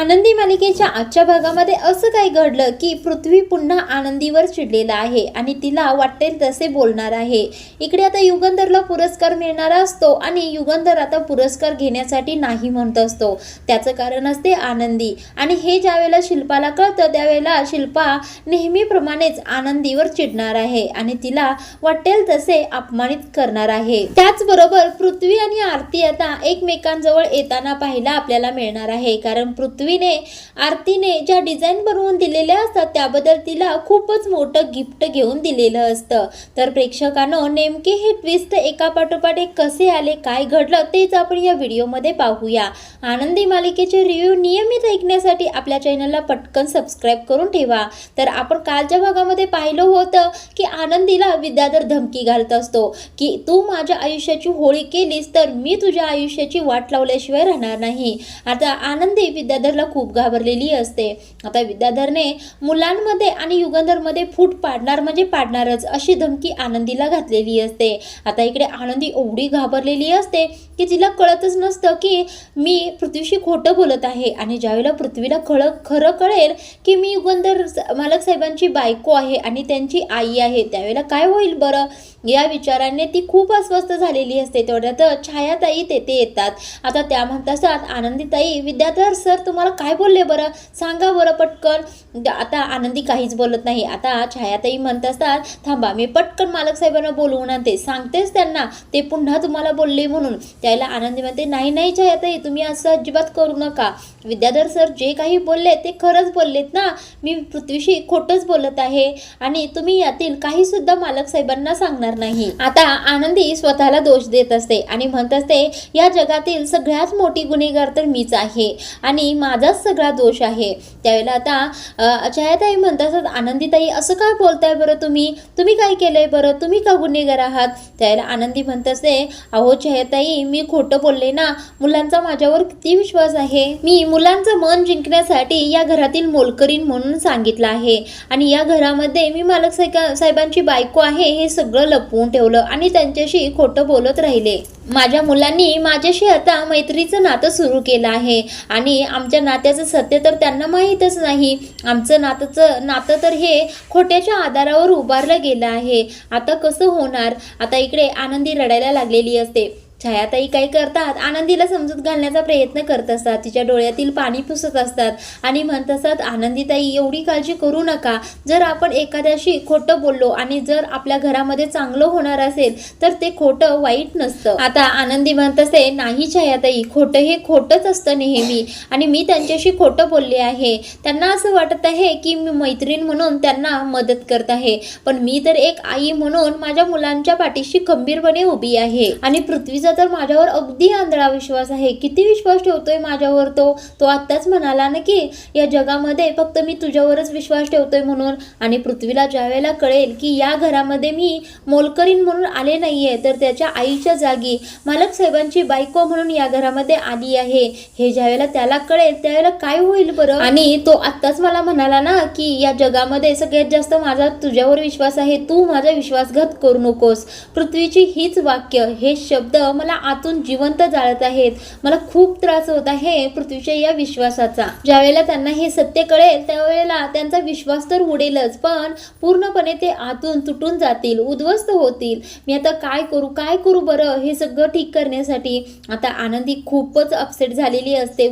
आनंदी मालिकेच्या आजच्या भागामध्ये असं काही घडलं की पृथ्वी पुन्हा आनंदीवर चिडलेला आहे आणि तिला वाटेल तसे बोलणार आहे। इकडे आता युगंधरला पुरस्कार मिळणारा असतो आणि युगंधर आता पुरस्कार घेण्यासाठी नाही म्हणत असतो। त्याचं कारण असते आनंदी, आणि हे ज्यावेळेला शिल्पाला कळतं त्यावेळेला शिल्पा नेहमीप्रमाणेच आनंदीवर चिडणार आहे आणि तिला वाटेल तसे अपमानित करणार आहे। त्याचबरोबर पृथ्वी आणि आरती आता एकमेकांजवळ येताना पाहायला आपल्याला मिळणार आहे, कारण पृथ्वीने आरतीने ज्या डिझाईन बनवून दिलेल्या असतात त्याबद्दल तिला खूपच मोठं गिफ्ट घेऊन दिलेलं असतं। तर प्रेक्षकांनो, नेमके हे ट्विस्ट एका पाठोपाठ एक कसे आले, काय घडलं तेच आपण या व्हिडिओमध्ये पाहूया। आनंदी मालिकेचे रिव्ह्यू नियमित ऐकण्यासाठी आपल्या चॅनलला पटकन सबस्क्राईब करून ठेवा। तर आपण कालच्या भागामध्ये पाहिलं होतं की आनंदीला विद्याधर धमकी घालत असतो की तू माझ्या आयुष्याची होळी केलीस तर मी तुझ्या आयुष्याची वाट लावल्याशिवाय राहणार नाही। आता आनंदी विद्याधरला खूप घाबरलेली असते। आता विद्याधरने मुलांमध्ये आणि युगंधरमध्ये फूट पाडणार म्हणजे पाडणारच अशी धमकी आनंदीला घातलेली असते। आता इकडे आनंदी एवढी घाबरलेली असते की तिला कळतच नसतं की मी पृथ्वीशी खोटं बोलत आहे, आणि ज्यावेळेला पृथ्वीला खरं कळेल की मी युगंधर मालक साहेबांची बायको आहे आणि त्यांची आई आहे त्यावेळेला काय होईल बरं, या विचाराने ती खूप अस्वस्थ झालेली असते। तेवढ्यात छायाताई तेथे येतात। आता त्या म्हणतात, आनंदीताई, विद्याधर सर तुम्हाला काय बोलले बरं, सांगा बरं पटकन। आता आनंदी काहीच बोलत नाही। आता छायाताई म्हणत असतात, थांबा मी पटकन मालक साहेबांना बोलवून आणते, सांगतेच त्यांना ते पुन्हा तुम्हाला बोलले म्हणून। त्याला आनंदी म्हणते, नाही नाही छायाताई, तुम्ही असं अजिबात करू नका, विद्याधर सर जे काही बोलले ते खरंच बोललेत ना, मी पृथ्वीशी खोटंच बोलत आहे आणि तुम्ही यातील काही सुद्धा मालक साहेबांना सांगणार नाही। आता आनंदी स्वतःला दोष देत असते आणि म्हणत असते, या जगातील सगळ्यात मोठी गुन्हेगार तर मीच आहे आणि माझाच सगळा दोष आहे। त्यावेळेला आता छायाताई म्हणतात, आनंदीताई असं काय बोलताय बरं, तुम्ही काय केलंय बरं, तुम्ही का गुन्हेगार आहात? त्यावेळेला आनंदी म्हणत असते, अहो छायाताई, मी खोटं बोलले ना, मुलांचा माझ्यावर किती विश्वास आहे, मी मुलांचं मन जिंकण्यासाठी या घरातील मोलकरीण म्हणून सांगितलं आहे आणि या घरामध्ये मी मालक साहेबांची बायको आहे हे सगळं लपवून ठेवलं आणि त्यांच्याशी खोटं बोलत राहिले। माझ्या मुलांनी माझ्याशी आता मैत्रीचं नातं सुरू केलं आहे आणि आमच्या नात्याचं सत्य तर त्यांना माहीतच नाही। आमचं नातं तर हे खोट्याच्या आधारावर उभारलं गेलं आहे, आता कसं होणार? आता इकडे आनंदी रडायला लागलेली असते। छायाताई काय करतात, आनंदीला समजूत घालण्याचा प्रयत्न करत असतात, तिच्या डोळ्यातील पाणी पुसत असतात आणि म्हणत असतात, आनंदीताई एवढी काळजी करू नका, जर आपण एखाद्याशी खोटं बोललो आणि जर आपल्या घरामध्ये चांगलं होणार असेल तर ते खोटं वाईट नसतं। आता आनंदी म्हणत असते, नाही छायाताई, खोटं हे खोटंच असतं नेहमी आणि मी त्यांच्याशी खोटं बोलले आहे, त्यांना असं वाटत आहे की मी मैत्रीण म्हणून त्यांना मदत करत आहे, पण मी तर एक आई म्हणून माझ्या मुलांच्या पाठीशी खंबीरपणे उभी आहे आणि पृथ्वीचा तर माझ्यावर अगदी आंधळा विश्वास आहे। किती विश्वास ठेवतोय माझ्यावर तो आत्ताच म्हणाला ना की या जगामध्ये फक्त मी तुझ्यावरच विश्वास ठेवतोय म्हणून, आणि पृथ्वीला ज्यावेळेला कळेल की या घरामध्ये मी मोलकरीण म्हणून आले नाहीये तर त्याच्या आईच्या जागी मालक साहेबांची बायको म्हणून या घरामध्ये आली आहे, हे ज्यावेळेला त्याला कळेल त्यावेळेला काय होईल बरं? आणि तो आत्ताच मला म्हणाला ना की या जगामध्ये सगळ्यात जास्त माझा तुझ्यावर विश्वास आहे, तू माझा विश्वासघात करू नकोस। पृथ्वीची हीच वाक्य, हे शब्द मला आतून जिवंत जाळत आहेत, मला खूप त्रास होत आहे पृथ्वीच्या या विश्वासाचा। ज्यावेळेला त्यांना हे सत्य कळेल त्यावेळेला त्यांचा विश्वास तर उडेलच, पण पूर्णपणे ते आतून तुटून जातील, उद्ध्वस्त होतील। मी आता काय करू बरं हे सगळं ठीक करण्यासाठी? आता आनंदी खूपच अपसेट झालेली असते,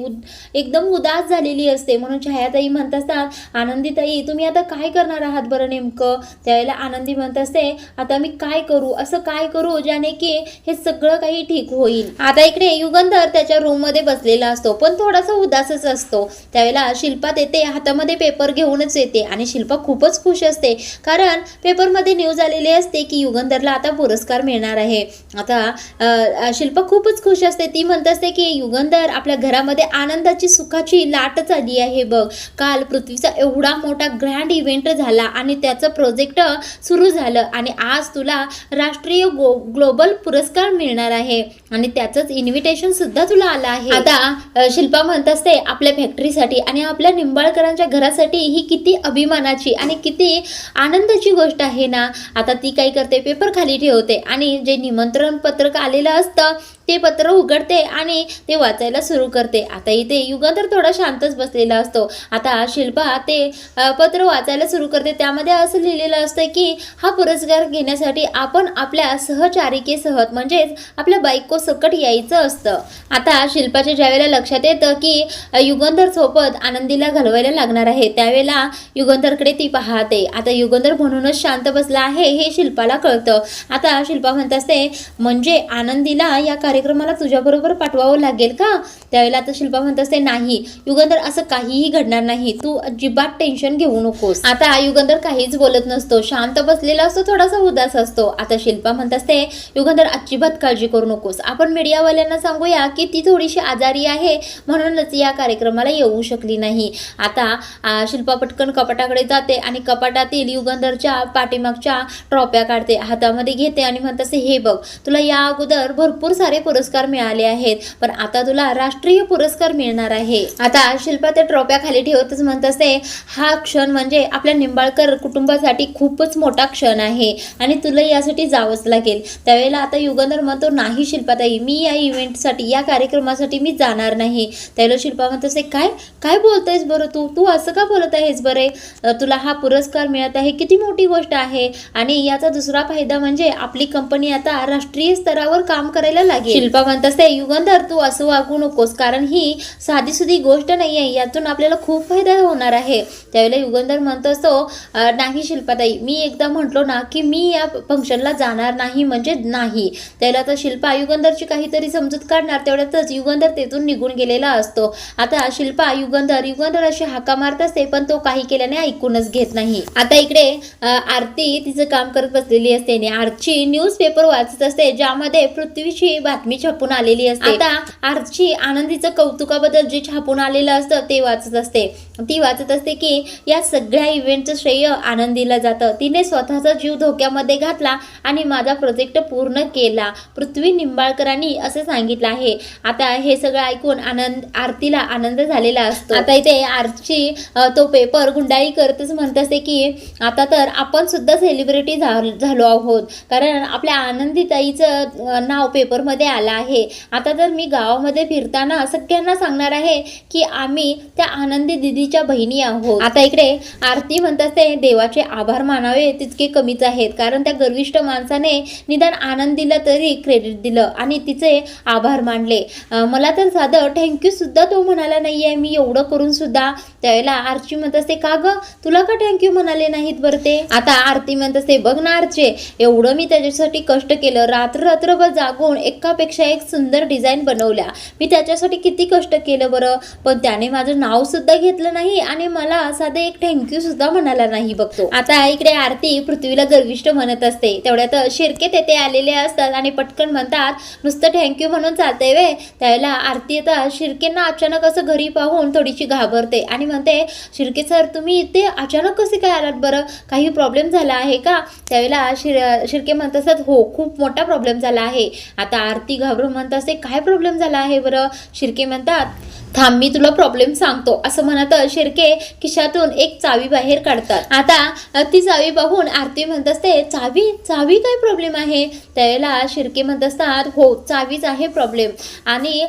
एकदम उदास झालेली असते। म्हणून छायाताई म्हणत असतात, आनंदीताई तुम्ही आता काय करणार आहात बरं नेमकं? त्यावेळेला आनंदी म्हणत असते, आता मी काय करू, असं काय करू ज्याने की हे सगळं काही ठीक होईल। आता इकडे युगंधर त्याच्या रूम मध्ये बसलेला असतो, पण थोडासा उदासच असतो। त्यावेळेला शिल्पा येते, हातामध्ये पेपर घेऊनच येते आणि शिल्पा खूपच खुश असते, कारण पेपरमध्ये न्यूज आलेली असते की युगंधरला आता पुरस्कार मिळणार आहे। आता शिल्पा खूपच खुश असते, ती म्हणत असते की युगंधर, आपल्या घरामध्ये आनंदाची सुखाची लाटच आली आहे बघ, काल पृथ्वीचा एवढा मोठा ग्रँड इव्हेंट झाला आणि त्याचं प्रोजेक्ट सुरू झालं आणि आज तुला राष्ट्रीय ग्लोबल पुरस्कार मिळणार आहे आणि त्याचंच इन्व्हिटेशन सुद्धा तुला आलं आहे। आता शिल्पा म्हणत असते, आपल्या फॅक्टरीसाठी आणि आपल्या निंबाळकरांच्या घरासाठी ही किती अभिमानाची आणि किती आनंदाची गोष्ट आहे ना। आता ती काय करते, पेपर खाली ठेवते आणि जे निमंत्रण पत्रक आलेलं असतं ते पत्र उघडते आणि ते वाचायला सुरू करते. आता इथे युगंधर थोडा शांतच बसलेला असतो. आता शिल्पा ते पत्र वाचायला सुरू करते. त्यामध्ये असं लिहिलेलं असतं की हा पुरस्कार घेण्यासाठी आपण आपल्या सहचारिकेसह म्हणजेच आपल्या बायको सकट यायचं असतं. आता शिल्पाच्या ज्यावेळेला लक्षात येतं की युगंधर सोबत आनंदीला घालवायला लागणार आहे त्यावेळेला युगंधरकडे ती पाहते. आता युगंधर म्हणूनच शांत बसला आहे हे शिल्पाला कळतं. आता शिल्पा म्हणत असते म्हणजे आनंदीला या कार्यक्रमाला तुझ्याबरोबर पाठवावं लागेल का? त्यावेळेला आता शिल्पा म्हणत असते नाही युगंधर, असं काहीही घडणार नाही, तू अजिबात टेन्शन घेऊ नकोस. आता युगंधर काहीच बोलत नसतो, शांत बसलेला असतो, थोडासा उदास असतो. आता शिल्पा म्हणत असते युगंधर अजिबात काळजी करू नकोस, आपण मीडियावाल्यांना सांगूया की ती थोडीशी आजारी आहे म्हणूनच या कार्यक्रमाला येऊ शकली नाही. आता शिल्पा पटकन कपाटाकडे जाते आणि कपाटातील युगंधरच्या पाठीमागच्या ट्रॉफ्या काढते, हातामध्ये घेते आणि म्हणत असते हे बघ, तुला या अगोदर भरपूर सारे पुरस्कार मिळाले आहेत पण आता तुला राष्ट्रीय पुरस्कार मिळणार आहे. आता शिल्पा त्या ट्रॉफ्या खाली ठेवतच म्हणत असते हा क्षण म्हणजे आपल्या निंबाळकर कुटुंबासाठी खूपच मोठा क्षण आहे आणि तुला यासाठी जावंच लागेल. त्यावेळेला आता युगंधर म्हणतो नाही शिल्पाताई, मी या इव्हेंटसाठी या कार्यक्रमासाठी मी जाणार नाही. त्यावेळेला शिल्पा म्हणत असते काय काय बोलतेस बरं तू असं का बोलत आहेस बरे? तुला हा पुरस्कार मिळत आहे, किती मोठी गोष्ट आहे आणि याचा दुसरा फायदा म्हणजे आपली कंपनी आता राष्ट्रीय स्तरावर काम करायला लागेल. शिल्पा म्हणत असते युगंधर तू असं वागू नकोस, कारण ही साधी सुधी गोष्ट नाही आहे, यातून आपल्याला खूप फायदा होणार आहे. त्यावेळेला युगंधर म्हणत असतो नाही शिल्पाताई, मी एकदा म्हटलो ना की मी या फंक्शनला जाणार नाही म्हणजे नाही. त्यावेळेला तर शिल्पा युगंधरची काहीतरी समजूत काढणार, तेवढ्यातच युगंधर तेथून निघून गेलेला असतो. आता शिल्पा युगंधर अशी हाका मारत असते पण तो काही केल्याने ऐकूनच घेत नाही. आता इकडे आरती तिचं काम करत बसलेली असते आणि आरची न्यूजपेपर वाचत असते ज्यामध्ये पृथ्वीची बातमी छापून आलेली असते. आता आरची आनंदीचं कौतुकाबद्दल जे छापून आलेलं असतं ते वाचत असते. ती वाचत असते की या सगळ्या इव्हेंटचं श्रेय आनंदीला जातं, तिने स्वतःचा जीव धोक्यामध्ये घातला आणि माझा प्रोजेक्ट पूर्ण केला, पृथ्वी निंबाळकरांनी असं सांगितलं आहे. आता हे सगळं ऐकून आरतीला आनंद झालेला असतो. आता इथे आरची तो पेपर गुंडाळी करतच म्हणत असते की आता तर आपण सुद्धा सेलिब्रिटी झालो आहोत, कारण आपल्या आनंदीताईचं नाव पेपरमध्ये आलं आहे. आता तर मी गावामध्ये फिरताना सगळ्यांना सांगणार आहे की आम्ही त्या आनंदी दिदीच्या बहिणी आहोत. आता इकडे आरती म्हणत असते देवाचे आभार मानावे तितके कमीच आहेत, कारण त्या गर्विष्ठ माणसाने निदान आनंदीला तरी क्रेडिट दिलं आणि तिचे आभार मानले. मला तर साधं थँक्यू सुद्धा तो म्हणाला नाहीये, मी एवढं करून सुद्धा. त्यावेळेला आरची म्हणत असते का ग तुला का थँक्यू म्हणाले नाहीत बरं ते? आता आरती म्हणत असते बघ ना आरचे, एवढं मी त्याच्यासाठी कष्ट केलं, रात्रभर जागून एकापेक्षा एक सुंदर डिझाईन बनवल्या, मी त्याच्यासाठी किती कष्ट केलं बरं, पण त्याने माझं नाव सुद्धा घेतलं नाही आणि मला साधं एक थँक्यू सुद्धा म्हणाला नाही बघतो. आता इकडे आरती पृथ्वीला गर्विष्ठ म्हणत असते, तेवढ्यात शिर्के तेथे आलेले असतात आणि पटकन म्हणतात नुसतं थँक्यू म्हणून चालतंय वे? त्यावेळेला आरती आता शिर्केंना अचानक असं घरी पाहून थोडीशी घाबरते आणि म्हणते शिर्के सर तुम्ही इथे अचानक कसे काय आलात बरं, काही प्रॉब्लेम झाला आहे का? त्यावेळेला शिर्के म्हणत असतात हो खूप मोठा प्रॉब्लेम झाला आहे. आता आरती घाबरून म्हणत असते काय प्रॉब्लेम झाला आहे बरं? शिर्के म्हणतात थांब मी तुला प्रॉब्लेम सांगतो, असं म्हणत शिर्के खिशातून एक चावी बाहेर काढतात. आता ती चावी पाहून आरती म्हणत असते चावी काय प्रॉब्लेम आहे? त्यावेळेला शिर्के म्हणत असतात हो चावीच आहे प्रॉब्लेम, आणि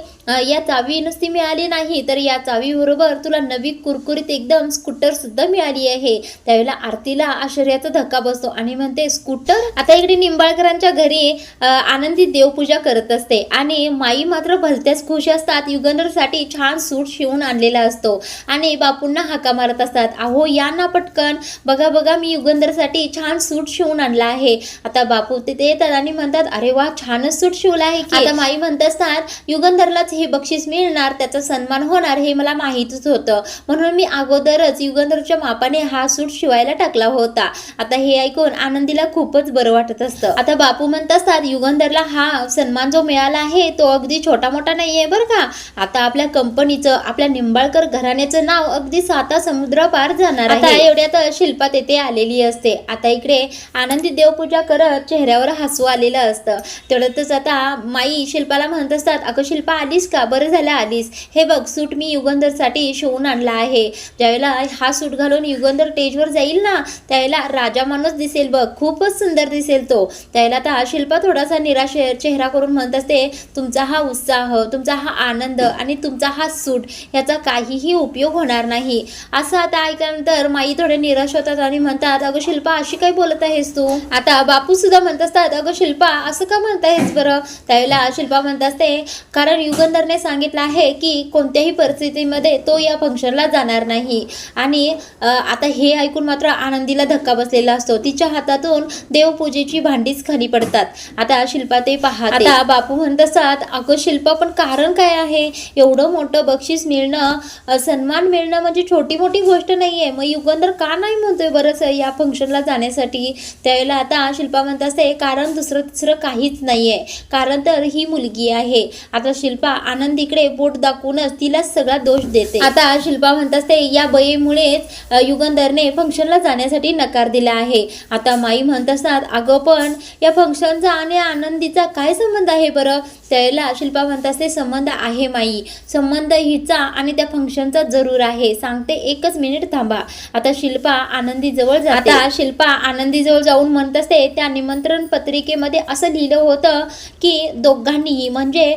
या चावी नुसती मिळाली नाही तर या चावी बरोबर तुला नवी कुरकुरीत एकदम स्कूटर सुद्धा मिळाली आहे. त्यावेळेला आरतीला आश्चर्याचा धक्का बसतो आणि म्हणते स्कूटर? आता इकडे निंबाळकरांच्या घरी आनंदी देवपूजा करत असते आणि माई मात्र भलत्याच खुश असतात. युगंधरसाठी छान सूट शिवून आणलेला असतो आणि बापूंना हाका मारत असतात अहो या ना पटकन, बघा मी युगंधरसाठी छान सूट शिवून आणला आहे. आता बापू तिथे येतात आणि म्हणतात अरे वा छानच सूट शिवला आहे की. आता माई म्हणत असतात युगंधरलाच हे बक्षीस मिळणार, त्याचा सन्मान होणार हे मला माहीतच होतं, म्हणून मी अगोदरच युगंधरच्या मापाने हा सूट शिवायला टाकला होता. आता हे ऐकून आनंदीला खूपच बरं वाटत असतं. आता बापू म्हणत असतात युगंधरला हा सन्मान जो मिळाला आहे तो अगदी छोटा मोठा नाहीये बरं का, आता आपल्या कंपनीचं आपल्या निंबाळकर घराण्याचं नाव अगदी 7 समुद्रापार जाणार आहे. आता एवढ्यात शिल्पा तेथे आलेली असते. आता इकडे आनंदी देवपूजा करत चेहऱ्यावर हसू आलेलं असतं. तेवढ्यातच आता माई शिल्पाला म्हणत असतात अगं शिल्पा आलीस आलीस का? बरं झालं आलीस. हे बघ सूट मी युगंधरसाठी शिवून आणला आहे. ज्यावेळेला हा सूट घालून युगंधर स्टेजवर जाईल ना त्यावेळेला राजा माणूस दिसेल बघ, खूपच सुंदर दिसेल तो. त्यावेळेला आता शिल्पा थोडासा निराश चेहरा करून म्हणत असते, तुमचा हा उत्साह, तुमचा हा आनंद आणि तुमचा हा सूट याचा काहीही उपयोग होणार नाही. असं आता ऐकल्यानंतर माई थोडे निराश होतात आणि म्हणतात, अगं शिल्पा अशी काय बोलत आहेस तू? आता बापू सुद्धा म्हणत असतात, अगं शिल्पा असं का म्हणत आहेस बरं? त्यावेळेला शिल्पा म्हणत असते, कारण युगंधरने सांगितलं आहे की कोणत्याही परिस्थितीमध्ये तो या फंक्शनला जाणार नाही. आणि आता हे ऐकून मात्र आनंदीला धक्का बसलेला असतो. तिच्या हातातून देवपूजेची भांडीच खाली पडतात. आता शिल्पा ते पाहते. आता बापू म्हणत असतात, अगं शिल्पा पण कारण काय आहे? एवढं मोठं बक्षीस मिळणं, सन्मान मिळणं म्हणजे छोटी मोठी गोष्ट नाहीये. मग युगंधर का नाही म्हणतोय बरंच या फंक्शनला जाण्यासाठी? त्यावेळेला आता शिल्पा म्हणत असते, कारण दुसरं काहीच नाहीये, कारण तर ही मुलगी आहे. आता शिल्पा आनंदीकडे बोट दाखवूनच तिला सगळा दोष देते. आता शिल्पा म्हणत असते, या बयेमुळेच युगंधरने फंक्शनला जाण्यासाठी नकार दिला आहे. आता माई म्हणत असतात, अगं पण या फंक्शनचा आणि आनंदीचा काय संबंध आहे बरं? त्यावेळेला शिल्पा म्हणत असते, संबंध आहे माई, संबंध हिचा आणि त्या फंक्शनचा जरूर आहे. सांगते, एकच मिनिट थांबा. आता शिल्पा आनंदी जवळ जाते. आता शिल्पा आनंदी जवळ जाऊन म्हणत असते, त्या निमंत्रण पत्रिकेमध्ये असं लिहिलं होतं की दोघांनीही म्हणजे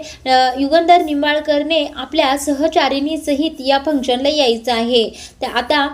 युगंधर निंबाळकरने आपल्या सहचारिणी सहित या फंक्शनला यायचं आहे. त्या आता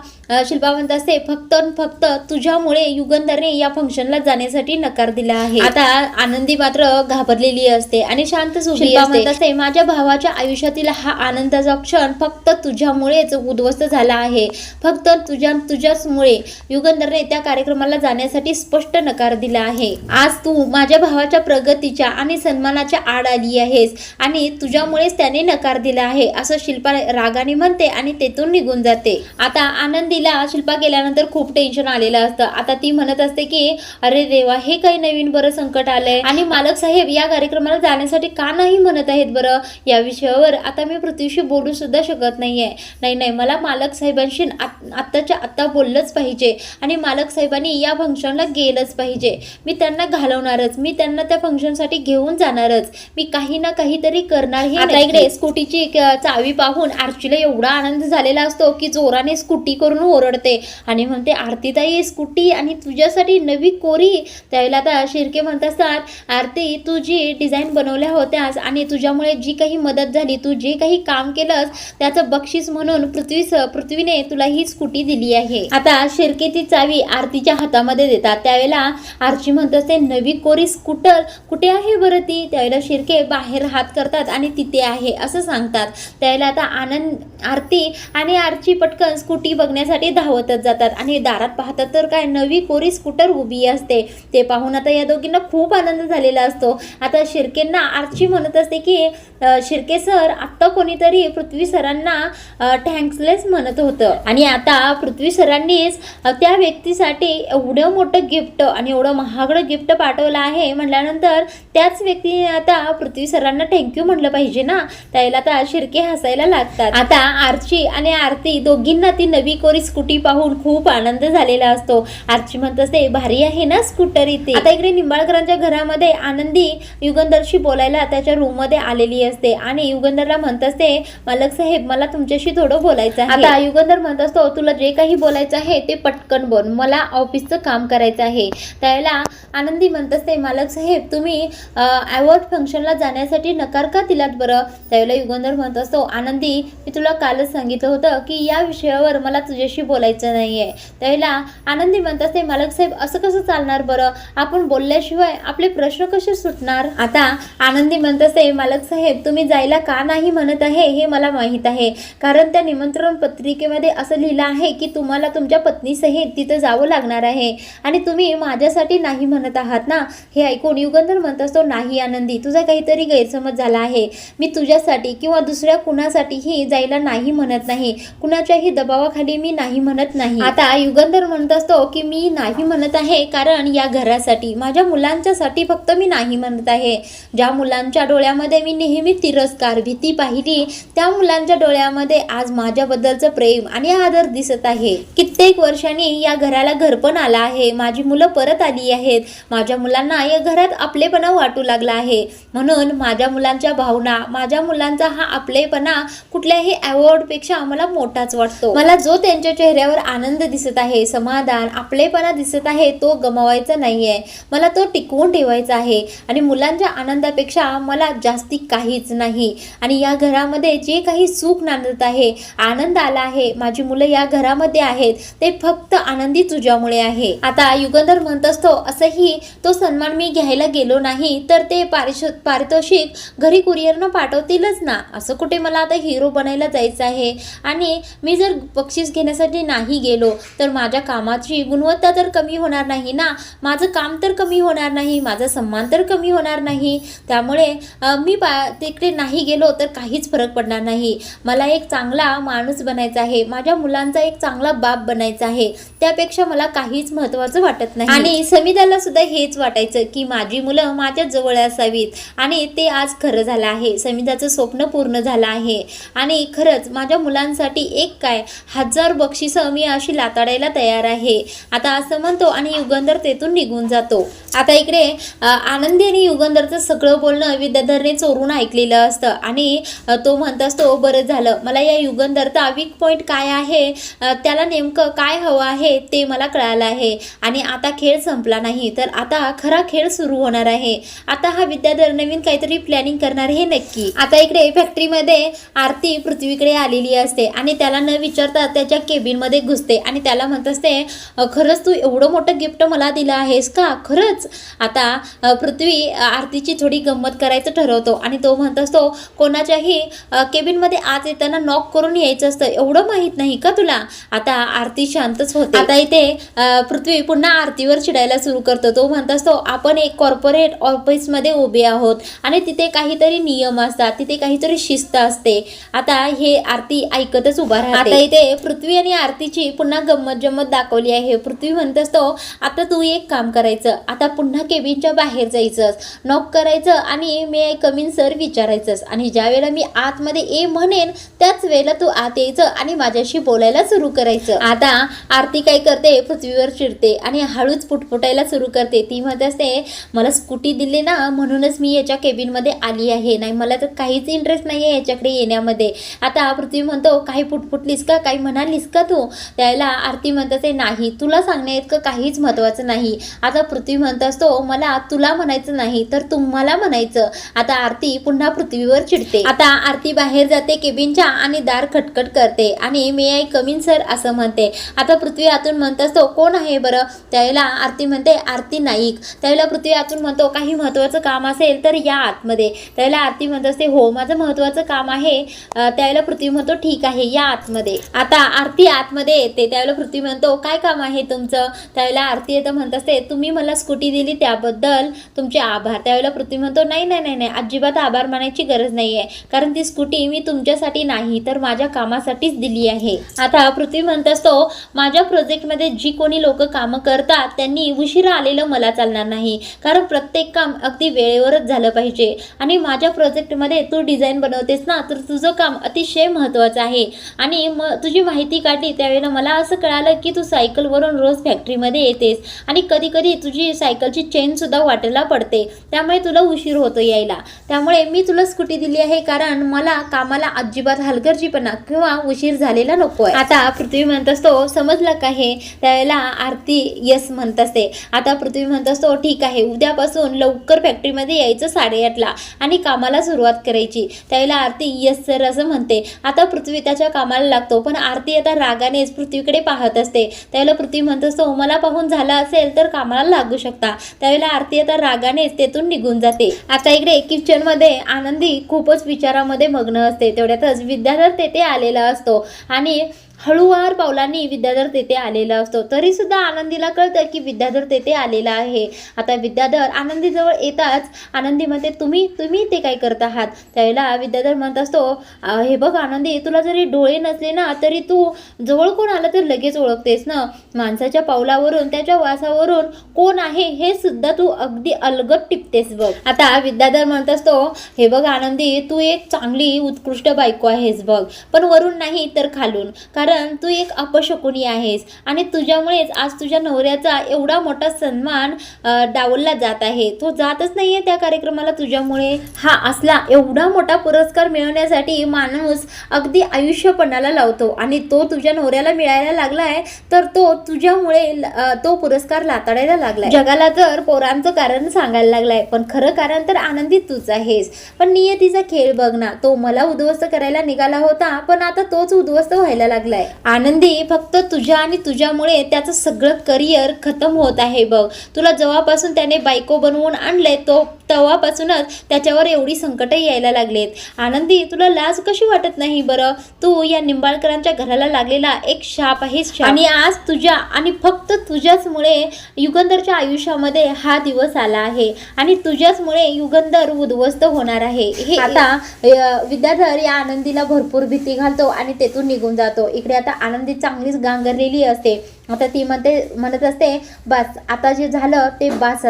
शिल्पा म्हणत असते, फक्त तुझ्यामुळे युगंधरने या फंक्शनला जाण्यासाठी नकार दिला आहे. आता आनंदी मात्र घाबरलेली असते आणि शांत उभी असते. माझ्या भावाच्या आयुष्यातील हा आनंदाचा क्षण फक्त तुझ्यामुळेच उद्ध्वस्त झाला आहे. फक्त तुझ्याचमुळे युगंधरने त्या कार्यक्रमाला जाण्यासाठी स्पष्ट नकार दिला आहे. आज तू माझ्या भावाच्या प्रगतीच्या आणि सन्मानाच्या आड आली आहेस आणि तुझ्यामुळेच त्याने नकार दिला आहे, असं शिल्पा रागाने म्हणते आणि तेथून निघून जाते. आता आनंदीला शिल्पा गेल्यानंतर खूप टेन्शन आलेलं असतं. आता ती म्हणत असते की अरे देवा, हे काही नवीन बरं संकट आलंय आणि मालक साहेब या कार्यक्रमाला जाण्यासाठी का नाही म्हणत आहेत बरं? या विषयावर आता मी पृथ्वीशी बोलू सुद्धा शकत नाहीये. नाही, मला मालक साहेबांशी आत्ताच्या आत्ता बोललंच पाहिजे आणि मालक साहेबांनी या फंक्शनला गेलंच पाहिजे. मी त्यांना घालवणारच, मी त्यांना त्या फंक्शनसाठी घेऊन जाणारच, मी काही ना काहीतरी करणार. आता इकडे स्कूटीची चावी पाहून आरचीला एवढा आनंद झालेला असतो की जोराने स्कूटी करून ओरडते आणि म्हणते, आरतीताई स्कूटी आणि तुझ्यासाठी नवी कोरी. त्यावेळेला आता शिर्के म्हणत असतात, आरती तू जी डिझाईन बनवल्या होत्यास आणि तुझ्यामुळे जी काही मदत झाली, तू जे काही काम केलंस त्याचं बक्षीस म्हणून पृथ्वीने तुला ही स्कूटी दिली आहे. आता शिर्के ती चावी आरतीच्या हातामध्ये देतात. त्यावेळेला आरची म्हणत असते, नवी कोरी स्कूटर कुठे आहे बरं ती? त्यावेळेला शिर्के बाहेर हात करतात आणि तिथे आहे असं सांगतात. त्यावेळेला आता आरती आणि आरची पटकन स्कूटी बघण्यासाठी धावतच जातात आणि दारात पाहतात तर काय नवी कोरी स्कूटर उभी असते. ते पाहून आता या दोघींना खूप आनंद झालेला असतो. आता शिर्केंना आरची म्हणत असते की शिर्के सर, आत्ता कोणीतरी पृथ्वी सरांना थँक्सलेस म्हणत होतं आणि आता पृथ्वी सरांनीच त्या व्यक्तीसाठी एवढं मोठं गिफ्ट आणि एवढं महागडं गिफ्ट पाठवलं आहे म्हटल्यानंतर त्याच व्यक्तीने आता पृथ्वी सरांना थँक्यू म्हणलं पाहिजे ना. त्याला आता शिर्के हसायला लागतात. आता आरची आणि आरती दोघींना ती नवी कोरी स्कूटी पाहून खूप आनंद झालेला असतो. आरची म्हणत असते, भारी आहे ना स्कूटर इथे. आता इकडे निंबाळकरांच्या घरामध्ये आनंदी युगंधरशी बोलायला त्याच्या रूम मध्ये आलेली असते आणि युगंधरला म्हणत असते, मालक साहेब मला तुमच्याशी थोडं बोलायचं आहे. आता युगंधर म्हणत असतो, तुला जे काही बोलायचं आहे ते पटकन बोल, मला ऑफिसचं काम करायचं आहे. त्यावेळेला आनंदी म्हणत असते, मालक साहेब तुम्ही अवॉर्ड फंक्शनला जाण्यासाठी नकार का दिलात बरं? त्यावेळेला युगंधर म्हणत असतो, आनंदी मी तुला कालच सांगितलं होतं की या विषयावर मला तुझ्याशी बोलायचं नाहीये. त्यावेळेला आनंदी म्हणत असते, मालक साहेब असं कसं चालणार बरं? आपण बोलल्याशिवाय आपले प्रश्न कसे सुटणार? आता आनंदी म्हणत असते, मालक साहेब तुम्ही जायला का नाही म्हणत आहे हे मला माहीत आहे, कारण त्या निमंत्रण पत्रिकेमध्ये असं लिहिलं आहे की तुम्हाला तुमच्या पत्नीसहित तिथं जावं लागणार आहे आणि तुम्ही माझ्यासाठी नाही म्हणत आहात ना. हे ऐकून युगंधर म्हणत असतो, नाही आनंदी, तुझा काहीतरी गैरसमज झाला आहे. मी तुझ्यासाठी किंवा दुसऱ्या कुणासाठीही जायला नाही म्हणत नाही, कुणाच्याही दबावाखाली मी नाही म्हणत नाही. आता युगंधर म्हणत असतो की मी नाही म्हणत आहे कारण या घरासाठी, माझ्या मुलांच्यासाठी फक्त मी नाही म्हणत आहे. ज्या मुलांच्या डोळ्यामध्ये मी नेहमी तिरस्कार, भीती पाहिली, त्या मुलांच्या डोळ्यामध्ये आज माझ्याबद्दलचं प्रेम आणि आदर दिसत आहे. कित्येक वर्षांनी या घराला घरपण आलं आहे, माझी मुलं परत आली आहेत, माझ्या मुलांना या घरात आपलेपणा वाटू लागला आहे. म्हणून माझ्या मुलांच्या भावना, माझ्या मुलांचा हा आपलेपणा कुठल्याही अवॉर्डपेक्षा मला मोठाच वाटतो. मला जो त्यांच्या चेहऱ्यावर आनंद दिसत आहे, समाधान, आपलेपणा दिसत आहे, तो गमावायचा नाहीये, मला तो टिकवून ठेवायचा आहे. आणि मुलांच्या आनंदापेक्षा मला जास्ती काहीच नाही. आणि या घरामध्ये जे काही सुख नांदत आहे, आनंद आला आहे, माझी मुलं या घरामध्ये आहेत, ते फक्त आनंदी तुझ्यामुळे आहे. आता युगंधर म्हणत असतो असंही तो सन्मान मी घ्यायला गेलो नाही तर ते पारितोषिक घरी कुरिअरनं पाठवतीलच ना. असं कुठे मला आता हिरो बनायला जायचं आहे. आणि मी जर बक्षीस घेण्यासाठी नाही गेलो तर माझ्या कामाची गुणवत्ता तर कमी होणार नाही ना, माझं काम तर कमी होणार नाही, माझा सन्मान तर कमी होणार नाही. त्यामुळे मी तिकडे नाही गेलो तर काहीच फरक पडणार नाही. मला एक चांगला माणूस बनायचा आहे, माझ्या मुलांचा एक चांगला बाप बनायचा आहे, त्यापेक्षा मला काहीच महत्त्वाचं वाटत नाही. आणि समिधाला सुद्धा हेच वाटायचं की माझी मुलं माझ्या जवळ असावीत. आणि ते आज खरं झालं आहे. समिधाचं स्वप्न पूर्ण झालं आहे. आणि खरंच माझ्या मुलांसाठी एक काय 1000 बक्षिसं मी अशी लाताडायला तयार आहे. आता असं म्हणतो आणि युगंधर तेथून निघून जातो. आता इकडे आनंदी आणि युगंधरचं सगळं बोलणं विद्याधरने चोरून ऐकलेलं असतं. आणि तो म्हणत असतो बरं झालं, मला या युगंधरचा वीक पॉईंट काय आहे, त्याला नेमकं काय हवं आहे ते मला कळालं आहे. आणि आता खेळ संपला नाही तर आता खरा खेळ सुरू होणार आहे. आता हा विद्याधर नवीन काहीतरी प्लॅनिंग करणार हे नक्की. आता इकडे फॅक्टरीमध्ये आरती पृथ्वीकडे आलेली असते आणि त्याला न विचारता त्याच्या केबिनमध्ये घुसते आणि त्याला म्हणत असते खरंच तू एवढं मोठं गिफ्ट मला दिलं आहेस का, खरंच. आता पृथ्वी आरतीची थोडी गंमत करायचं ठरवतो आणि तो म्हणत असतो कोणाच्याही केबिनमध्ये आज येताना नॉक करून यायचं असतं, एवढं माहीत नाही का तुला. आता आरती शांतच होते. आता इथे पृथ्वी पुन्हा आरतीवर चिडायला सुरू करतो. तो म्हणत असतो आपण एक कॉर्पोरेट ऑफिसमध्ये उभे आहोत आणि तिथे काहीतरी नियम असतात, तिथे काहीतरी शिस्त असते. आता हे आरती ऐकतच उभा राहते. आता इथे पृथ्वी आणि आरतीची पुन्हा गंमत जम्मत दाखवली आहे. पृथ्वी म्हणत असतो आता तू एक काम करायचं, आता पुन्हा केबिनच्या बाहेर जायचं, नॉक करायचं आणि मे आय कम इन सर विचारायचंस. आणि ज्या वेळेला मी आतमध्ये ए म्हणेन त्याच वेळेला तू आत यायचं आणि माझ्याशी बोलायला सुरू करायचं. आता आरती काय करते, पृथ्वीवर चिडते आणि हळूच पुटपुटायला सुरू करते. ती म्हणत असते मला स्कूटी दिली ना म्हणूनच मी याच्या केबिनमध्ये आली आहे, नाही मला तर काहीच इंटरेस्ट नाही आहे याच्याकडे येण्यामध्ये. आता पृथ्वी म्हणतो काही पुटपुटलीस का, काही म्हणालीस का तू. त्याला आरती म्हणत असते नाही, तुला सांगण्याइतकं काहीच महत्त्वाचं नाही. आता पृथ्वी म्हणत असतो मला तुला म्हणायचं नाही तर तुम्हाला म्हणायचं. आता आरती पुन्हा पृथ्वीवर चिडते. आता आरती बाहेर जाते केबिनच्या आणि दार खटखट करते आणि मे आय कम इन सर असं म्हणते. आता पृथ्वी आतून म्हणत असतो कोण आहे बरं. त्यावेळेला आरती म्हणते आरती नाईक. त्यावेळेला पृथ्वी आतून म्हणतो काही महत्त्वाचं काम असेल तर या आतमध्ये. त्यावेळेला आरती म्हणत असते हो माझं महत्त्वाचं काम आहे. त्यावेळेला पृथ्वी म्हणतो ठीक आहे या आतमध्ये. आता आरती आतमध्ये येते. त्यावेळेला पृथ्वी म्हणतो काय काम आहे तुमचं. त्यावेळेला आरती येतं म्हणत असते तुम्ही मला स्कूटी दिली त्याबद्दल तुमचे आभार. त्यावेळेला पृथ्वी म्हणतो नाही नाही नाही नाही अजिबात आभार मानायची गरज नाही आहे, कारण ती स्कूटी मी तुमच्यासाठी नाही तर माझ्या कामासाठीच दिली आहे. आता पृथ्वी म्हणत असतो माझ्या प्रोजेक्टमध्ये जी कोणी लोक कामं करतात त्यांनी उशिरा आलेलं मला चालणार नाही, कारण प्रत्येक काम अगदी वेळेवरच झालं पाहिजे. आणि माझ्या प्रोजेक्टमध्ये तू डिझाईन बनवतेस ना तर तुझं काम अतिशय महत्त्वाचं आहे. आणि तुझी माहिती काढली त्यावेळेला मला असं कळालं की तू सायकलवरून रोज फॅक्टरीमध्ये येतेस आणि कधी कधी तुझी सायकलची चेनसुद्धा वाटेला पडते, त्यामुळे तुला उशीर होतो यायला. त्यामुळे मी तुला स्कूटी दिली आहे कारण मला कामाला अजिबात हलगर्जीपणा किंवा उशीर झालेला नको आहे. आता पृथ्वी म्हणत असतो समजलं का हे. त्यावेळेला आरती यस म्हणत असते. आता पृथ्वी म्हणत असतो ठीक आहे उद्यापासून लवकर फॅक्टरीमध्ये यायचं 8:30ला आणि कामाला सुरुवात करायची. त्यावेळेला आरती यस सर असं म्हणते. आता पृथ्वी त्याच्या कामाला लागतो, पण आरती आता रागानेच पृथ्वीकडे पाहत असते. त्यावेळेला पृथ्वी म्हणत असतो मला पाहून झालं असेल तर कामाला लागू शकता. त्यावेळेला आरती आता रागानेच तेथून निघून जाते. आता इकडे किचनमध्ये आनंदी खूपच विचारामध्ये मग्न असते. तेवढ्यातच विद्याधर तेथे आलेला असतो आणि हळूवार पावलांनी विद्याधर तेथे आलेला असतो. तरी सुद्धा आनंदीला कळतं की विद्याधर तेथे आलेला आहे. आता विद्याधर आनंदीजवळ येताच आनंदी म्हणते, तुम्ही तुम्ही ते काय करत आहात? त्यावेळेला विद्याधर म्हणत असतो, हे बघ आनंदी, तुला जरी डोळे नसले ना तरी तू जवळ कोण आलं तर लगेच ओळखतेस ना. माणसाच्या पावलावरून, त्याच्या वासावरून कोण आहे हे सुद्धा तू अगदी अलगद टिपतेस बघ. आता विद्याधर म्हणत असतो, हे बघ आनंदी, तू एक चांगली उत्कृष्ट बायको आहेस बघ, पण वरून नाही तर खालून. कारण तू एक अपशकुनी आहेस आणि तुझ्यामुळेच आज तुझ्या नवऱ्याचा एवढा मोठा सन्मान डावलला जात आहे. तो जातच नाहीये त्या कार्यक्रमाला तुझ्यामुळे. हा असला एवढा मोठा पुरस्कार मिळवण्यासाठी माणूस अगदी आयुष्य पणाला लावतो आणि तो तुझ्या नवऱ्याला मिळायला लागलाय तर तो तुझ्यामुळे तो पुरस्कार लाताडायला लागलाय. जगाला तर पोरांचं कारण सांगायला लागलाय, पण खरं कारण तर आनंदी तूच आहेस. पण नियतीचा खेळ बघ ना, तो मला उद्ध्वस्त करायला निघाला होता पण आता तोच उद्ध्वस्त व्हायला लागलाय. आनंदी, फक्त तुझ्या आणि तुझ्यामुळे त्याचं सगळं करिअर खतम होत आहे बघ. तुला जेव्हापासून त्याने बायको बनवून आणले तेव्हापासूनच त्याच्यावर एवढी संकट यायला लागलेत. आनंदी, तुला लाज कशी वाटत नाही बरं? तू या निंबाळकरांच्या घराला लागलेला एक शाप आहेस आणि आज तुझ्या आणि फक्त तुझ्याचमुळे युगंधरच्या आयुष्यामध्ये हा दिवस आला आहे आणि तुझ्याचमुळे युगंधर उद्ध्वस्त होणार आहे. हे आता विद्याधर या आनंदीला भरपूर भीती घालतो आणि तेथून निघून जातो. इकडे आता आनंदी चांगलीच गांगरलेली असते. आता ती म्हणत असते, बस आता जे झालं ते बस,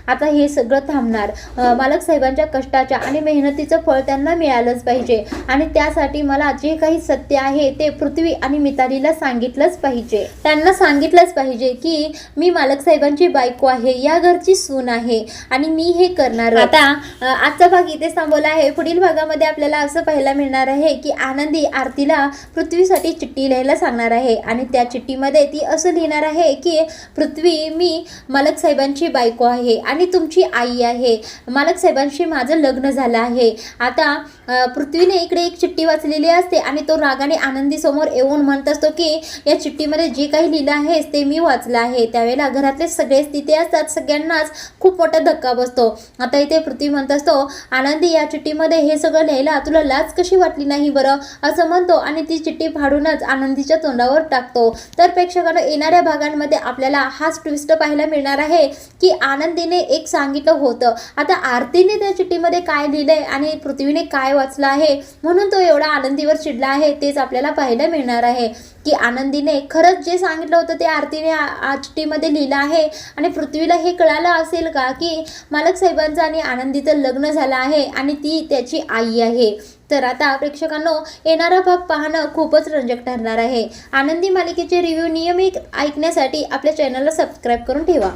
आता हे सगळं थांबणार. मालक साहेबांच्या कष्टाच्या आणि मेहनतीचं फळ त्यांना मिळालंच पाहिजे आणि त्यासाठी मला जे काही सत्य आहे ते पृथ्वी आणि मितालीला सांगितलंच पाहिजे. त्यांना सांगितलंच पाहिजे की मी मालक साहेबांची बायको आहे, या घरची सून आहे आणि मी हे करणार. आता आजचा भाग इथे थांबवला आहे. पुढील भागामध्ये आपल्याला असं पाहायला मिळणार आहे की आनंदी आरतीला पृथ्वीसाठी चिठ्ठी लिहायला सांगणार आहे आणि त्या चिठ्ठीमध्ये ती असं लिहिणार आहे की पृथ्वी, मी मालक साहेबांची बायको आहे आणि तुमची आई आहे. मालक साहेबांशी माझं लग्न झालं आहे. आता पृथ्वीने इकडे एक चिठ्ठी वाचलेली असते आणि तो रागाने आनंदी समोर येऊन म्हणत असतो की या चिठ्ठीमध्ये जे काही लिहिलं आहे ते मी वाचलं आहे. त्यावेळेला घरातले सगळेच तिथे असतात. सगळ्यांनाच खूप मोठा धक्का बसतो. आता इथे पृथ्वी म्हणत असतो, आनंदी, या चिठ्ठीमध्ये हे सगळं लिहायला तुला लाज कशी वाटली नाही बरं? असं म्हणतो आणि ती चिठ्ठी फाडूनच आनंदीच्या तोंडावर टाकतो. तर प्रेक्षकांना येणाऱ्या भागांमध्ये आपल्याला हाच ट्विस्ट पाहायला मिळणार आहे की आनंदीने एक सांगितलं होतं, आता आरतीने त्या चिठ्ठीमध्ये काय लिहिलंय आणि पृथ्वीने काय वाचलं आहे म्हणून तो एवढा आनंदीवर चिडला आहे. तेच आपल्याला पाहायला मिळणार आहे की आनंदीने खरंच जे सांगितलं होतं ते आरतीने चिठ्ठीमध्ये लिहिलं आहे आणि पृथ्वीला हे कळालं असेल का की मालक साहेबांचं आणि आनंदीचं लग्न झालं आहे आणि ती त्याची आई आहे. तर आता प्रेक्षकांनो, येणारा भाग पाहणं खूपच रंजक ठरणार आहे. आनंदी मालिकेचे रिव्ह्यू नियमित ऐकण्यासाठी आपल्या चॅनलला सबस्क्राईब करून ठेवा.